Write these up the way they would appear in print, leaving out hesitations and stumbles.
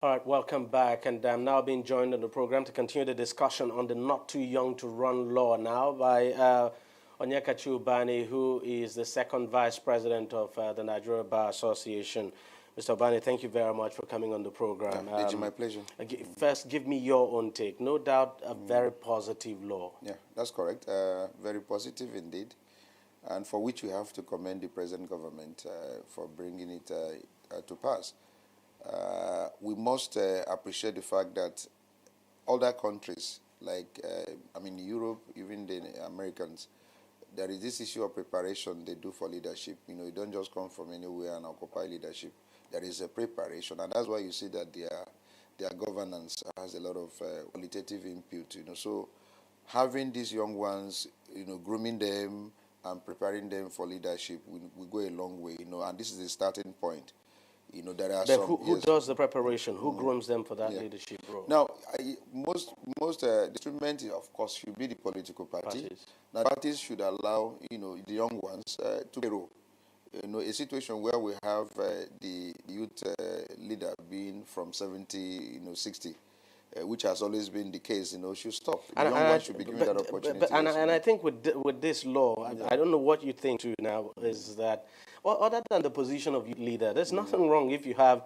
All right, welcome back. And I'm now being joined on the program to continue the discussion on the Not Too Young to Run law now by Onyekachi Ubani, who is the second vice president of the Nigeria Bar Association. Mr. Ubani, thank you very much for coming on the program. Yeah, DEJI, my pleasure. First, give me your own take. No doubt a very positive law. Yeah, that's correct. Very positive indeed, and for which we have to commend the present government for bringing it to pass. We must appreciate the fact that other countries, like, Europe, even the Americans, there is this issue of preparation they do for leadership. You don't just come from anywhere and occupy leadership. There is a preparation, and that's why you see that their governance has a lot of qualitative input. So having these young ones, grooming them and preparing them for leadership, we go a long way. And this is the starting point. There are But some. who does the preparation? Who grooms them for that leadership role? Now, most the instrument, of course, should be the political party. Parties. Now, parties should allow the young ones to play a role. A situation where we have the youth leader being from 70, 60, which has always been the case, should stop. The young ones should be given that opportunity. And I think with this law, I don't know what you think too now, is that, other than the position of youth leader, there's nothing wrong if you have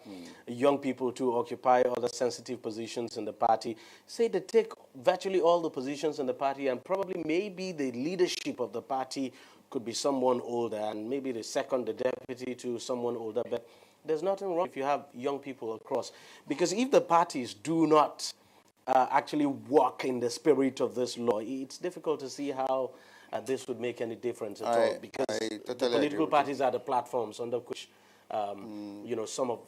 young people to occupy other sensitive positions in the party. Say they take virtually all the positions in the party, and probably maybe the leadership of the party could be someone older, and maybe the deputy to someone older. But there's nothing wrong if you have young people across. Because if the parties do not actually work in the spirit of this law, it's difficult to see how this would make any difference at all. Because the political parties are the platforms under which, some of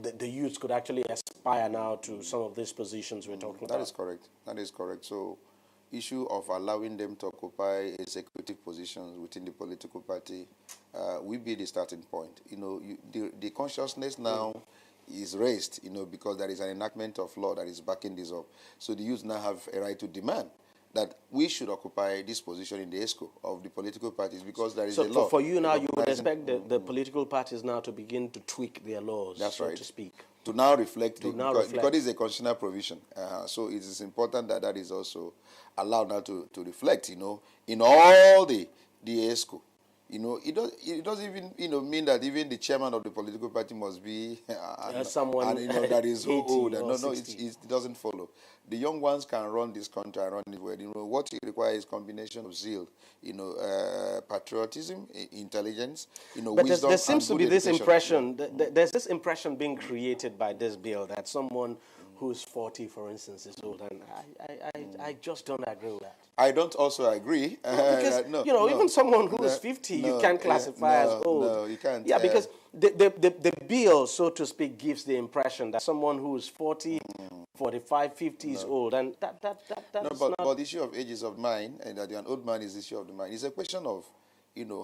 the youths could actually aspire now to some of these positions we're talking about. That is correct. That is correct. So, issue of allowing them to occupy executive positions within the political party will be the starting point. The consciousness now is raised, because there is an enactment of law that is backing this up. So the youth now have a right to demand that we should occupy this position in the ESCO of the political parties, because there is a law. So for you now, you would expect the political parties now to begin to tweak their laws, That's so right. to speak. To now reflect, because it's a constitutional provision. So it is important that is also allowed now to reflect, in all the ESCO. It doesn't even, mean that even the chairman of the political party must be someone that is old. No, it doesn't follow. The young ones can run this country and run it well. What it requires is combination of zeal, patriotism, intelligence, but wisdom. There seems to be this impression. Yeah. There's this impression being created by this bill that someone who's 40, for instance, is old, and I just don't agree with that. I don't also agree. Because, even someone who is 50, you can't classify as old. No, you can't. Yeah, because the bill, so to speak, gives the impression that someone who is 40, 45, 50 is old. And that's but the issue of age is of mind, and that an old man is the issue of the mind. It's a question of,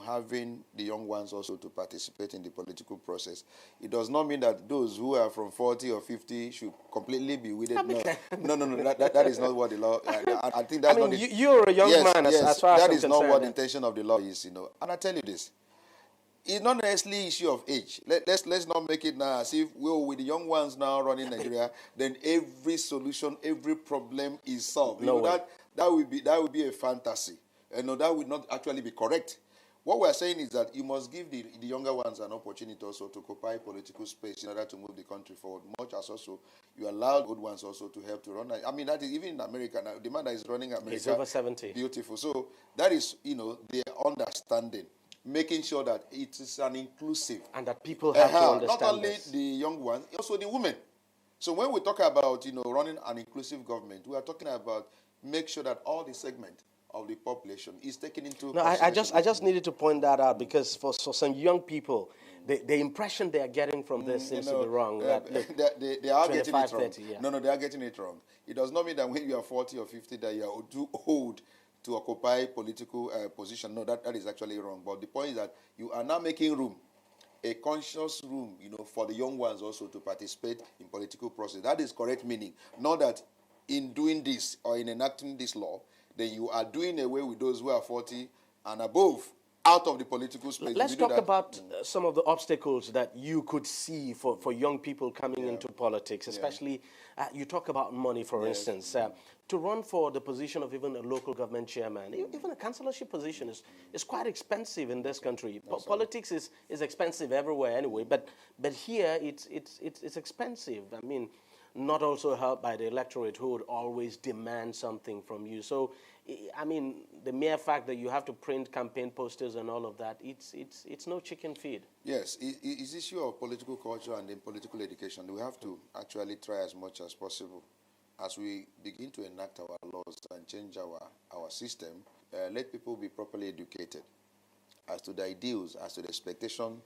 having the young ones also to participate in the political process. It does not mean that those who are from 40 or 50 should completely be with it. No. That is not what the law. I think that's not. You're a young man, as far as that I'm is not what the concerned. intention of the law is. And I tell you this. It's not necessarily issue of age. Let's not make it now as if with the young ones now running Nigeria, then every solution, every problem is solved. That would be a fantasy. That would not actually be correct. What we're saying is that you must give the younger ones an opportunity also to occupy political space in order to move the country forward, much as also you allow the old ones also to help to run. I mean, that is even in America now. The man that is running America is over 70. Beautiful. So that is, their understanding, making sure that it is an inclusive. And that people have to understand not only this. The young ones, also the women. So when we talk about, running an inclusive government, we are talking about make sure that all the segment of the population is taken into consideration. I just needed to point that out, because for some young people, the impression they are getting from this seems to be wrong. They are getting it wrong. 30, yeah. No, they are getting it wrong. It does not mean that when you are 40 or 50 that you are too old to occupy political position. No, that is actually wrong. But the point is that you are now making room, a conscious room, for the young ones also to participate in political process. That is correct meaning. Not that in doing this or in enacting this law, then you are doing away with those who are 40 and above out of the political space. Let's talk about some of the obstacles that you could see for young people coming into politics, especially you talk about money, for instance. To run for the position of even a local government chairman, even a councillorship position is quite expensive in this country. Politics is expensive everywhere anyway, but here it's expensive. I mean, not also helped by the electorate who would always demand something from you. So, I mean, the mere fact that you have to print campaign posters and all of that, it's no chicken feed. Yes, it's issue of political culture and then political education. We have to actually try as much as possible as we begin to enact our laws and change our system, let people be properly educated as to the ideals, as to the expectation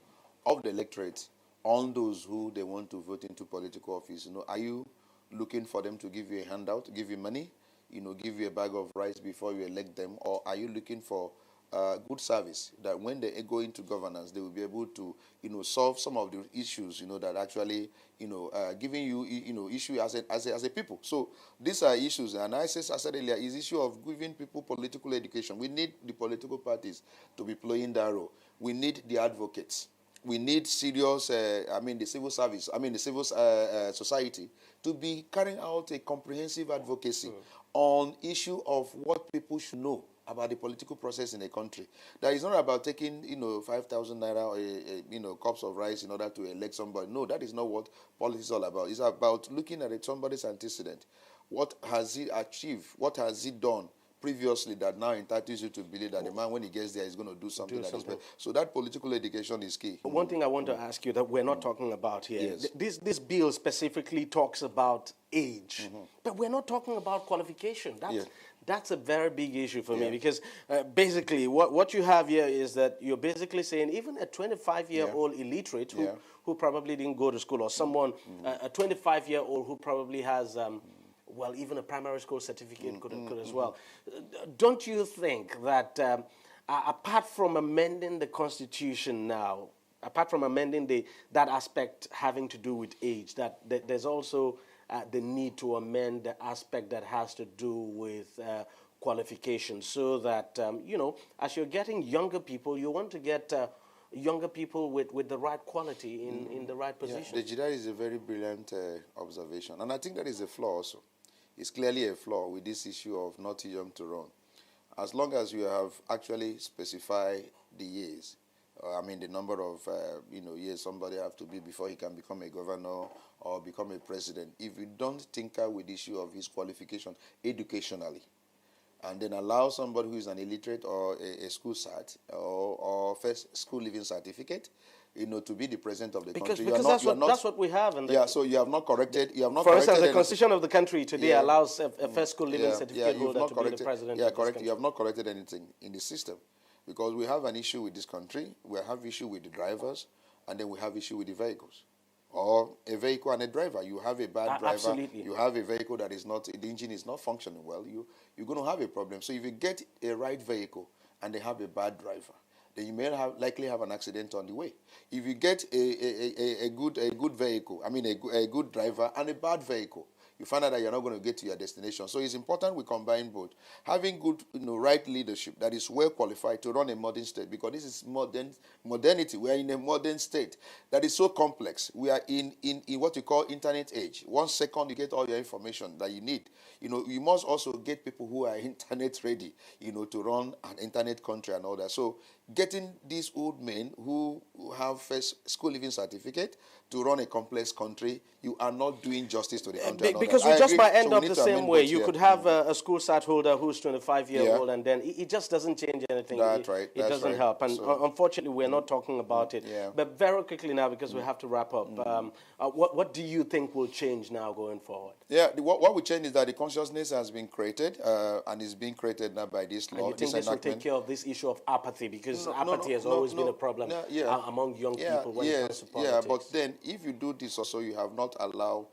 of the electorate on those who they want to vote into political office. You know, are you looking for them to give you a handout, give you money, you know, give you a bag of rice before you elect them, or are you looking for good service that when they go into governance, they will be able to, you know, solve some of the issues, you know, that actually, you know, giving you, you know, issue as a people. So these are issues, and I said earlier, is issue of giving people political education. We need the political parties to be playing that role. We need the advocates. We need serious, the civil service, the civil society to be carrying out a comprehensive advocacy on issue of what people should know about the political process in a country. That is not about taking, you know, 5,000 naira or, cups of rice in order to elect somebody. No, that is not what politics is all about. It's about looking at somebody's antecedent. What has he achieved? What has he done previously that now entitles you to believe that the man, when he gets there, is going to do something that is better. So that political education is key. One thing I want to ask you that we're not talking about here, this bill specifically talks about age, but we're not talking about qualification. That's a very big issue for me, because basically what you have here is that you're basically saying even a 25-year-old illiterate who probably didn't go to school, or someone, a 25-year-old who probably has well, even a primary school certificate could as well. Don't you think that apart from amending the Constitution now, apart from amending that aspect having to do with age, that there's also the need to amend the aspect that has to do with qualifications, so that, as you're getting younger people, you want to get younger people with the right quality in the right position. Yeah, that is a very brilliant observation. And I think that is a flaw also. It's clearly a flaw with this issue of not too young to run. As long as you have actually specified the years, the number of years somebody have to be before he can become a governor or become a president. If you don't tinker with the issue of his qualification educationally, and then allow somebody who is an illiterate or a school cert or first school living certificate, to be the president of the country. Because that's what we have. So you have not corrected. For instance, the constitution of the country today allows a first school living certificate holder to be the president. Yeah, correct. You have not corrected anything in the system, because we have an issue with this country. We have issue with the drivers, and then we have issue with the vehicles. Or a vehicle and a driver. You have a bad driver. Absolutely. You have a vehicle that is not, the engine is not functioning well. You're going to have a problem. So if you get a right vehicle and they have a bad driver, then you may likely have an accident on the way. If you get a good vehicle, a good driver and a bad vehicle, you find out that you're not going to get to your destination. So it's important we combine both. Having good, right leadership that is well qualified to run a modern state, because this is modernity. We are in a modern state that is so complex. We are in what you call internet age. 1 second you get all your information that you need. You must also get people who are internet ready, to run an internet country and all that. So getting these old men who have first school living certificate to run a complex country, you are not doing justice to the country. Because we just might end up the same way. You could have a school cert holder who's 25-year-old, and then it just doesn't change anything. That's right. It doesn't help. And unfortunately, we're not talking about it. Yeah. But very quickly now, because we have to wrap up, what do you think will change now going forward? Yeah, what will change is that the consciousness has been created, and is being created now by this law. And you think this will take care of this issue of apapathy? Because apathy has always been a problem among young people when it comes to politics. Yeah, but then if you do this also, you have not allowed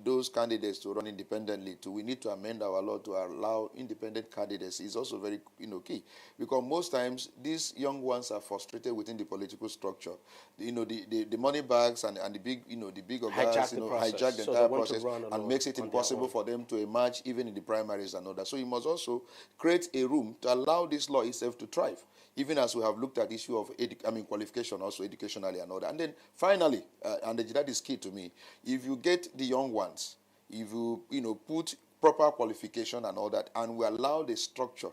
those candidates to run independently. We need to amend our law to allow independent candidates. Is also very key, because most times these young ones are frustrated within the political structure. The money bags and the big the big guys hijack the entire process and makes it impossible for them to emerge even in the primaries and all that. So you must also create a room to allow this law itself to thrive. even as we have looked at the issue of qualification, also educationally and all that. And then finally, and that is key to me, if you get the young ones, if you put proper qualification and all that, and we allow the structure,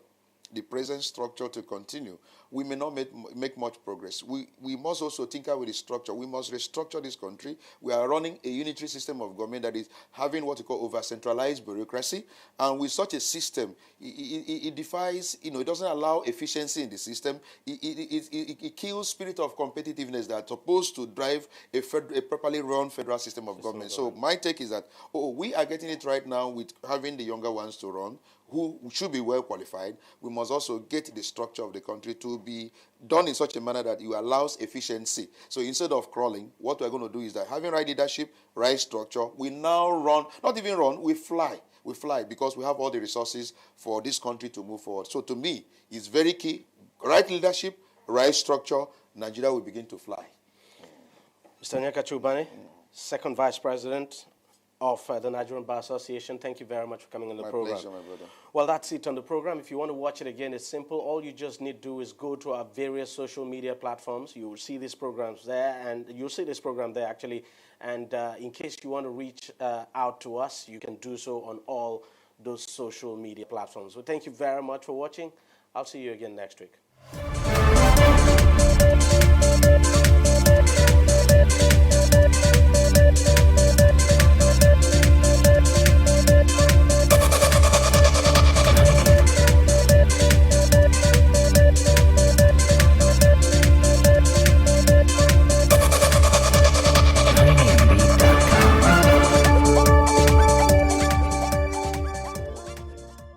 the present structure to continue, we may not make much progress. We must also tinker with the structure. We must restructure this country. We are running a unitary system of government that is having what we call over-centralized bureaucracy. And with such a system, it defies, it doesn't allow efficiency in the system. It kills spirit of competitiveness that's supposed to drive a properly run federal system of government. So my take is that, we are getting it right now with having the younger ones to run, who should be well qualified. We must also get the structure of the country to be done in such a manner that it allows efficiency. So instead of crawling, what we're going to do is that having right leadership, right structure, we now run, not even run, we fly. We fly because we have all the resources for this country to move forward. So to me, it's very key. Right leadership, right structure, Nigeria will begin to fly. Mr. Onyekachi Ubani, Second Vice President of the Nigerian Bar Association. Thank you very much for coming on the program. My pleasure, my brother. Well, that's it on the program. If you want to watch it again, it's simple. All you just need to do is go to our various social media platforms. You will see these programs there, and you'll see this program there, actually. And in case you want to reach out to us, you can do so on all those social media platforms. So thank you very much for watching. I'll see you again next week.